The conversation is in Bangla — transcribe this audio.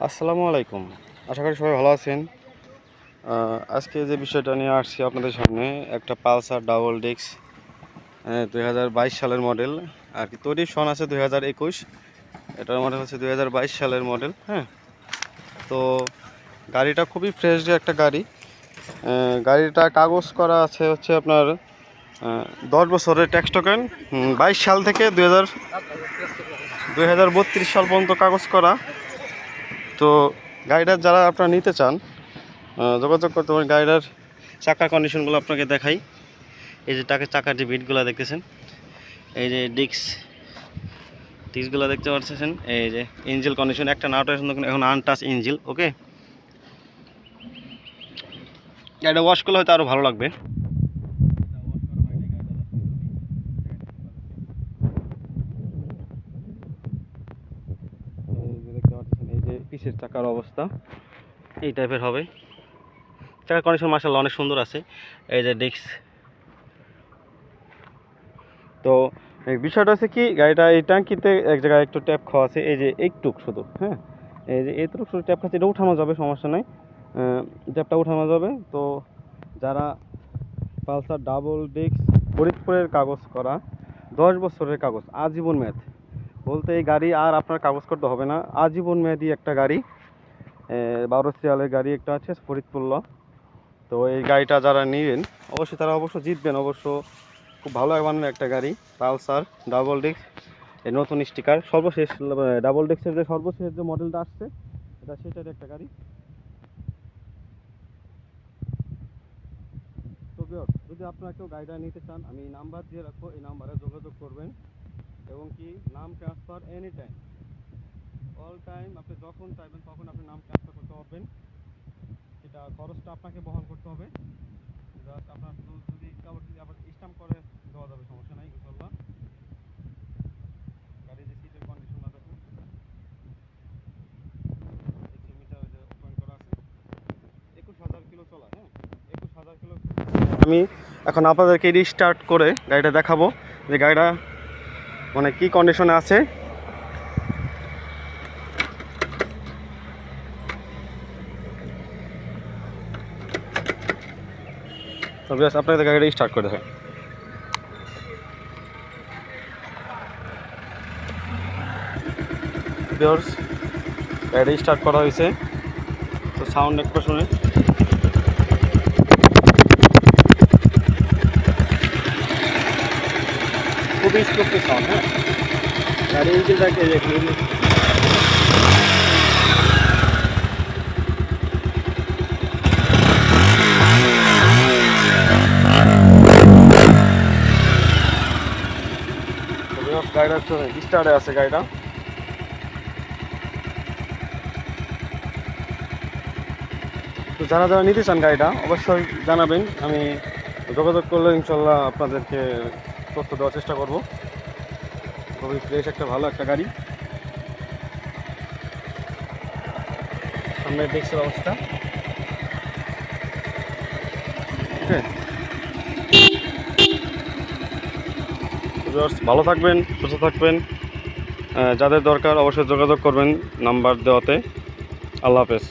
আসসালামু আলাইকুম। আশা করি সবাই ভালো আছেন। আজকে যে বিষয়টা নিয়ে আসছি আপনাদের সামনে, একটা পালসার ডাবল ডিস্ক 2022 সালের মডেল আর কি। তৈরির সন আছে 2021, এটার মডেল হচ্ছে 2022 সালের মডেল। হ্যাঁ, তো গাড়িটা খুবই ফ্রেশ একটা গাড়ি। গাড়িটা কাগজ করা আছে হচ্ছে আপনার 10 বছরের ট্যাক্স টোকেন। 22 সাল থেকে 2032 সাল পর্যন্ত কাগজ করা। তো গাড়িটা যারা আপনারা নিতে চান যোগাযোগ করতে পারেন। গাড়িটার চাকার কন্ডিশনগুলো আপনাকে দেখাই। এই যে চাকার যে বিটগুলো দেখতেছেন, এই যে ডিস্কগুলো দেখতে পাচ্ছেন, এই যে ইঞ্জিল কন্ডিশন, একটা নাটও এখন আনটাচ ইঞ্জিল। ওকে, গাড়িটা ওয়াশ করলে হয়তো আরও ভালো লাগবে। দেখতে পাচ্ছেন এই যে পিছের চাকার অবস্থা এই টাইপের হবে। চাকার কন্ডিশন মাশাআল্লাহ অনেক সুন্দর আছে। এই যে ডিস্ক, তো বিষয়টা হচ্ছে কি, গাড়িটা এই ট্যাঙ্কিতে এক জায়গায় একটু ট্যাপ খাওয়া আছে, এই যে এইটুক শুধু। হ্যাঁ, এই যে এইটুক শুধু ট্যাপ খাচ্ছে, এটা উঠানো যাবে, সমস্যা নাই, ট্যাপটা উঠানো যাবে। তো যারা পালসার ডাবল ডিস্ক ফরিদপুরের কাগজ করা, 10 বছরের কাগজ, আজীবন মেয়াদ বলতে এই গাড়ি আর আপনার কাগজ করতে হবে না, আজীবন মেয়াদি একটা গাড়ি। 12 সিরিয়ালের গাড়ি একটা আছে ফরিদপুর ল। তো এই গাড়িটা যারা নেবেন অবশ্যই তারা জিতবেন অবশ্য। খুব ভালো মানের একটা গাড়ি, পালসার ডাবল ডিস্ক, এই নতুন স্টিকার, সর্বশেষ ডাবল ডিস্কের যে সর্বশেষ যে মডেলটা আসছে এটা সেটার একটা গাড়ি। তো যদি আপনারা কেউ গাড়িটা নিতে চান, আমি নাম্বার দিয়ে রাখবো, এই নাম্বারে যোগাযোগ করবেন। এবং কি নাম transfer any time, all time, আপনি যখন চাইবেন তখন আপনি নাম ট্রান্সফার করতে পারবেন। সেটা খরচটা আপনাকে বহন করতে হবে। জাস্ট আপনার যদি আবার স্ট্যাম্প করে দেওয়া যাবে, সমস্যা নাই ইনশাল্লাহ। গাড়ির যে সিটের কন্ডিশনটা দেখুন, মিটার যে ওপেন করা আছে, 21,000 কিলো চলা। হ্যাঁ, 21,000 কিলো। আমি এখন আপনাদেরকে রিস্টার্ট করে গাড়িটা দেখাবো যে গাড়িটা মানে কি কন্ডিশনে আছে। তো বেশ আপনাদের গাড়িটা স্টার্ট করে দেখাই। গাড়িটা স্টার্ট করা হয়েছে, তো সাউন্ড একটু শুনে। খুবই স্মুথলি সাউন্ড। হ্যাঁ, গাড়ি ইঞ্জিনটাকে গাড়িটা স্টার্টে আছে গাড়িটা। তো যারা যারা নিতে চান গাড়িটা অবশ্যই জানাবেন, আমি যোগাযোগ করলে ইনশাল্লাহ আপনাদেরকে তথ্য দেওয়ার চেষ্টা করব। খুবই ফ্রেশ একটা ভালো একটা গাড়ি। সামনে ডেস্কের অবস্থা। হ্যাঁ, ভালো থাকবেন, সুস্থ থাকবেন। যাদের দরকার অবশ্যই যোগাযোগ করবেন নাম্বার দেওয়াতে। আল্লাহ হাফেজ।